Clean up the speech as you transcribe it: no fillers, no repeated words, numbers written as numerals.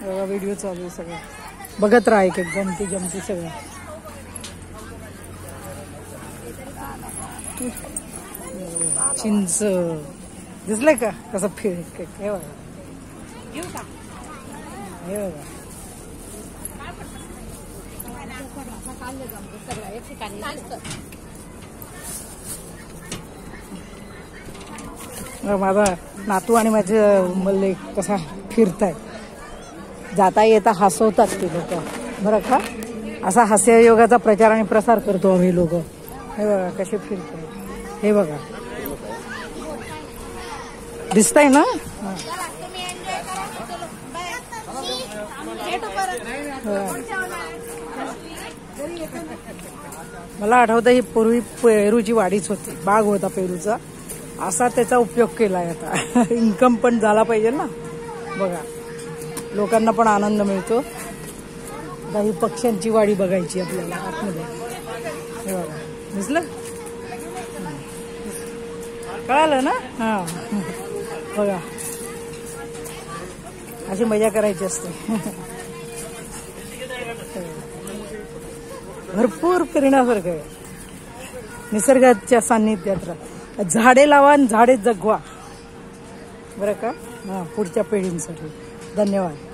Video चालू आहे सगळं, बघत राहा एक एक गमती जमती सगळं. चिंच दिसलंय का कसं फिर हे बघा, हे बघा. माझा नातू आणि माझे मल्ले कसा फिरताय, जाता येता हसवतात ते लोक बरं का. असा हास्ययोगाचा प्रचार आणि प्रसार करतो आम्ही लोक. हे बघा कसे फिरतात, हे बघा दिसतंय ना. मला आठवतं ही पूर्वी पेरूची वाडीच होती, बाग होता पेरूचा, असा त्याचा उपयोग केलाय आता. इन्कम पण झाला पाहिजे ना, बघा लोकांना पण आनंद मिळतो. ही पक्ष्यांची वाडी बघायची आपल्याला आतमध्ये. हे बघा दिसलं, कळालं ना. हा बघा अशी मजा करायची असते. भरपूर फिरण्यासारखं आहे, निसर्गाच्या सान्निध्यात राहा, झाडे लावा आणि झाडे जगवा बरं का. पुढच्या पिढींसाठी. धन्यवाद.